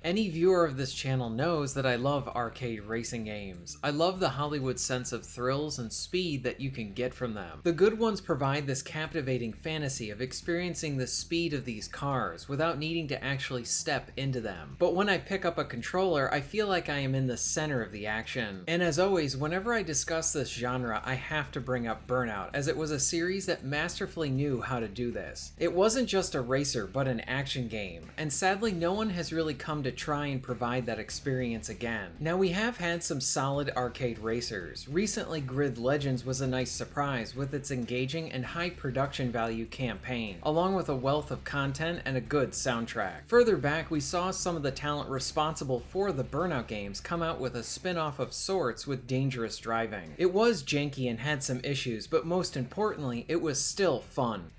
Any viewer of this channel knows that I love arcade racing games. I love the Hollywood sense of thrills and speed that you can get from them. The good ones provide this captivating fantasy of experiencing the speed of these cars without needing to actually step into them. But when I pick up a controller, I feel like I am in the center of the action. And as always, whenever I discuss this genre, I have to bring up Burnout, as it was a series that masterfully knew how to do this. It wasn't just a racer, but an action game, and sadly no one has really come to try and provide that experience again. Now, we have had some solid arcade racers. Recently, Grid Legends was a nice surprise with its engaging and high production value campaign, along with a wealth of content and a good soundtrack. Further back, we saw some of the talent responsible for the Burnout games come out with a spin-off of sorts with Dangerous Driving. It was janky and had some issues, but most importantly, it was still fun.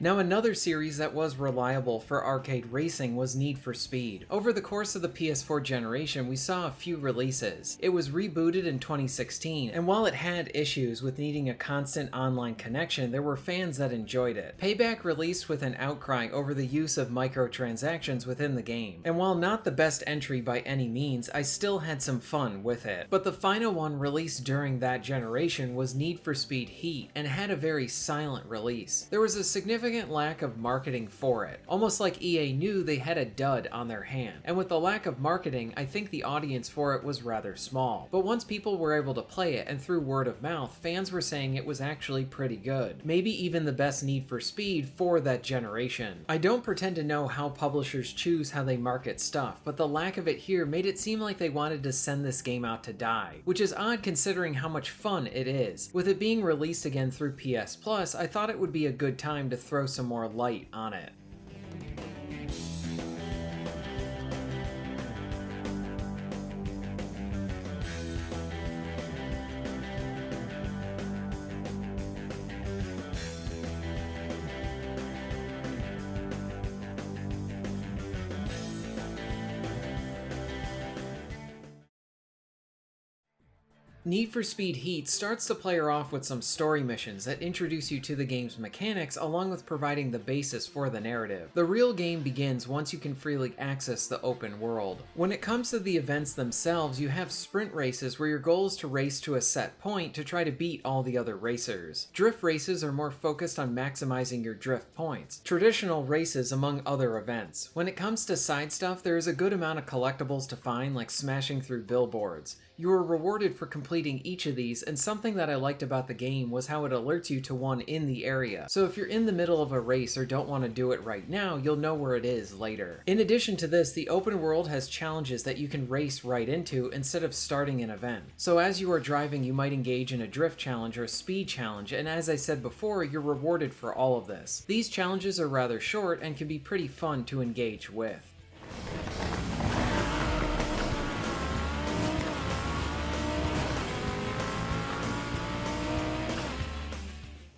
Now, another series that was reliable for arcade racing was Need for Speed. Over the course of the PS4 generation, we saw a few releases. It was rebooted in 2016, and while it had issues with needing a constant online connection, there were fans that enjoyed it. Payback released with an outcry over the use of microtransactions within the game, and while not the best entry by any means, I still had some fun with it. But the final one released during that generation was Need for Speed Heat, and had a very silent release. There was a significant lack of marketing for it, almost like EA knew they had a dud on their hand. And with the lack of marketing, I think the audience for it was rather small. But once people were able to play it, and through word of mouth, fans were saying it was actually pretty good. Maybe even the best Need for Speed for that generation. I don't pretend to know how publishers choose how they market stuff, but the lack of it here made it seem like they wanted to send this game out to die, which is odd considering how much fun it is. With it being released again through PS Plus, I thought it would be a good time to throw some more light on it. Need for Speed Heat starts the player off with some story missions that introduce you to the game's mechanics along with providing the basis for the narrative. The real game begins once you can freely access the open world. When it comes to the events themselves, you have sprint races where your goal is to race to a set point to try to beat all the other racers. Drift races are more focused on maximizing your drift points. Traditional races among other events. When it comes to side stuff, there is a good amount of collectibles to find, like smashing through billboards. You are rewarded for completing each of these, and something that I liked about the game was how it alerts you to one in the area. So if you're in the middle of a race or don't want to do it right now, you'll know where it is later. In addition to this, the open world has challenges that you can race right into instead of starting an event. So as you are driving, you might engage in a drift challenge or a speed challenge, and as I said before, you're rewarded for all of this. These challenges are rather short and can be pretty fun to engage with.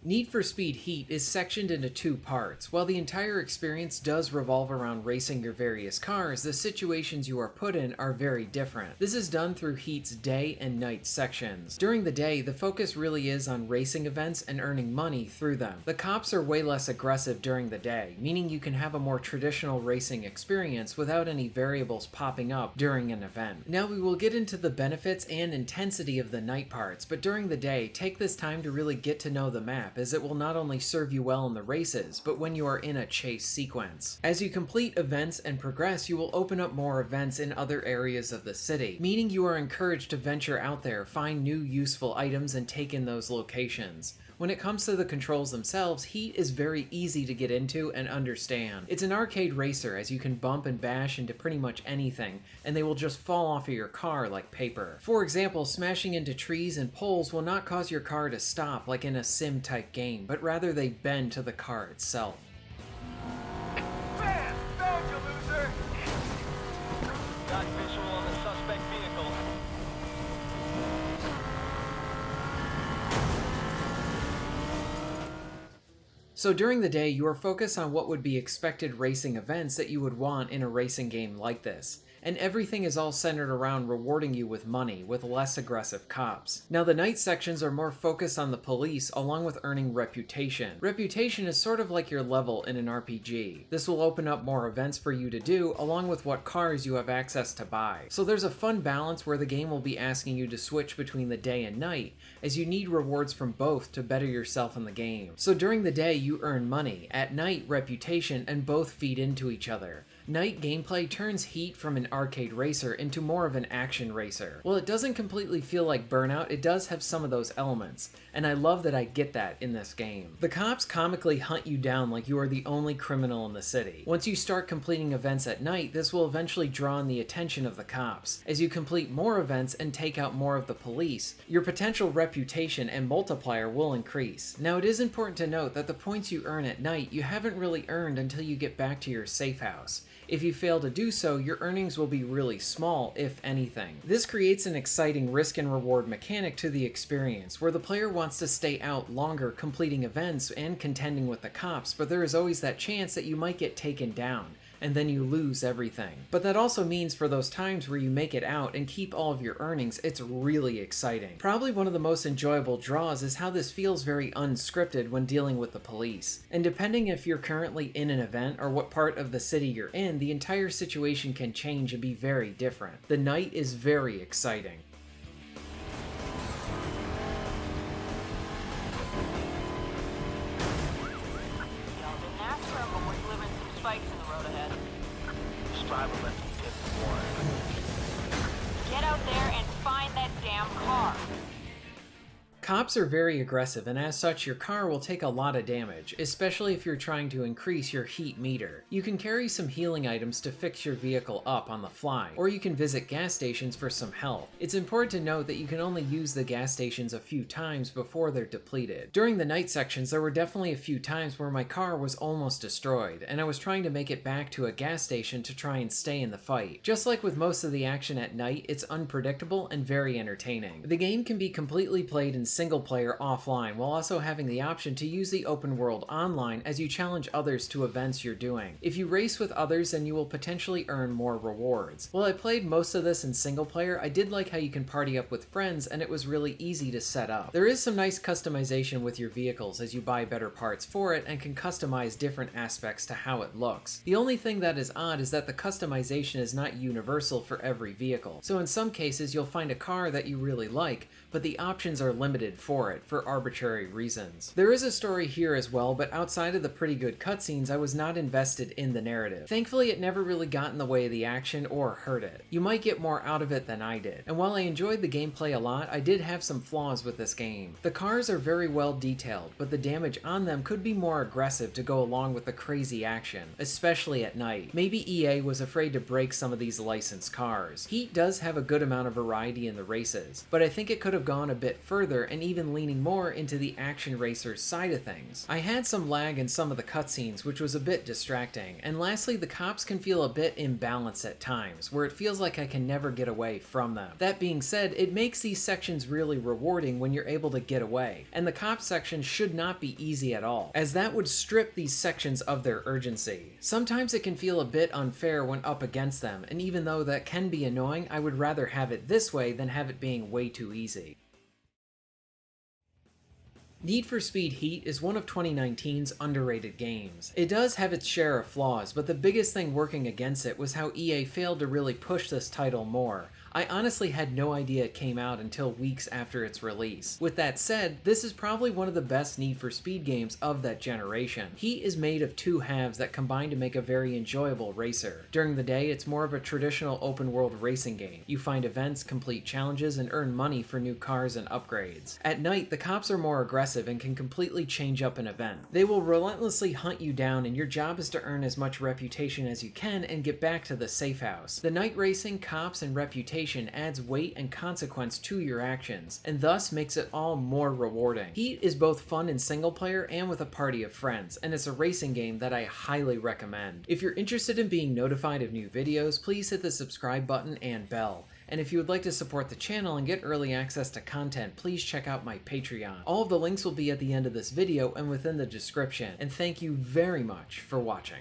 Need for Speed Heat is sectioned into two parts. While the entire experience does revolve around racing your various cars, the situations you are put in are very different. This is done through Heat's day and night sections. During the day, the focus really is on racing events and earning money through them. The cops are way less aggressive during the day, meaning you can have a more traditional racing experience without any variables popping up during an event. Now we will get into the benefits and intensity of the night parts, but during the day, take this time to really get to know the map, as it will not only serve you well in the races, but when you are in a chase sequence. As you complete events and progress, you will open up more events in other areas of the city, meaning you are encouraged to venture out there, find new useful items, and take in those locations. When it comes to the controls themselves, Heat is very easy to get into and understand. It's an arcade racer, as you can bump and bash into pretty much anything, and they will just fall off of your car like paper. For example, smashing into trees and poles will not cause your car to stop like in a sim-type game, but rather they bend to the car itself. Man, found you, loser! Got visual on the suspect vehicle. So during the day, you are focused on what would be expected racing events that you would want in a racing game like this. and everything is all centered around rewarding you with money, with less aggressive cops. Now the night sections are more focused on the police, along with earning reputation. Reputation is sort of like your level in an RPG. This will open up more events for you to do, along with what cars you have access to buy. So there's a fun balance where the game will be asking you to switch between the day and night, as you need rewards from both to better yourself in the game. So during the day you earn money, at night reputation, and both feed into each other. Night gameplay turns Heat from an arcade racer into more of an action racer. While it doesn't completely feel like Burnout, it does have some of those elements, and I love that I get that in this game. The cops comically hunt you down like you are the only criminal in the city. Once you start completing events at night, this will eventually draw in the attention of the cops. As you complete more events and take out more of the police, your potential reputation and multiplier will increase. Now it is important to note that the points you earn at night you haven't really earned until you get back to your safe house. If you fail to do so, your earnings will be really small, if anything. This creates an exciting risk and reward mechanic to the experience, where the player wants to stay out longer completing events and contending with the cops, but there is always that chance that you might get taken down, and then you lose everything. But that also means for those times where you make it out and keep all of your earnings, it's really exciting. Probably one of the most enjoyable draws is how this feels very unscripted when dealing with the police. And depending if you're currently in an event or what part of the city you're in, the entire situation can change and be very different. The night is very exciting. Get out there and find that damn car. Cops are very aggressive, and as such your car will take a lot of damage, especially if you're trying to increase your heat meter. You can carry some healing items to fix your vehicle up on the fly, or you can visit gas stations for some health. It's important to note that you can only use the gas stations a few times before they're depleted. During the night sections, there were definitely a few times where my car was almost destroyed, and I was trying to make it back to a gas station to try and stay in the fight. Just like with most of the action at night, it's unpredictable and very entertaining. The game can be completely played in single player offline, while also having the option to use the open world online as you challenge others to events you're doing. If you race with others, then you will potentially earn more rewards. While I played most of this in single player, I did like how you can party up with friends and it was really easy to set up. There is some nice customization with your vehicles as you buy better parts for it and can customize different aspects to how it looks. The only thing that is odd is that the customization is not universal for every vehicle. So in some cases you'll find a car that you really like, but the options are limited for it for arbitrary reasons. There is a story here as well, but outside of the pretty good cutscenes, I was not invested in the narrative. Thankfully, it never really got in the way of the action or hurt it. You might get more out of it than I did. And while I enjoyed the gameplay a lot, I did have some flaws with this game. The cars are very well detailed, but the damage on them could be more aggressive to go along with the crazy action, especially at night. Maybe EA was afraid to break some of these licensed cars. Heat does have a good amount of variety in the races, but I think it could have gone a bit further and even leaning more into the action racer side of things. I had some lag in some of the cutscenes, which was a bit distracting, and lastly, the cops can feel a bit imbalanced at times, where it feels like I can never get away from them. That being said, it makes these sections really rewarding when you're able to get away, and the cop section should not be easy at all, as that would strip these sections of their urgency. Sometimes it can feel a bit unfair when up against them, and even though that can be annoying, I would rather have it this way than have it being way too easy. Need for Speed Heat is one of 2019's underrated games. It does have its share of flaws, but the biggest thing working against it was how EA failed to really push this title more. I honestly had no idea it came out until weeks after its release. With that said, this is probably one of the best Need for Speed games of that generation. Heat is made of two halves that combine to make a very enjoyable racer. During the day, it's more of a traditional open world racing game. You find events, complete challenges, and earn money for new cars and upgrades. At night, the cops are more aggressive and can completely change up an event. They will relentlessly hunt you down, and your job is to earn as much reputation as you can and get back to the safe house. The night racing, cops, and reputation adds weight and consequence to your actions, and thus makes it all more rewarding. Heat is both fun in single player and with a party of friends, and it's a racing game that I highly recommend. If you're interested in being notified of new videos, please hit the subscribe button and bell. And if you would like to support the channel and get early access to content, please check out my Patreon. All of the links will be at the end of this video and within the description. And thank you very much for watching.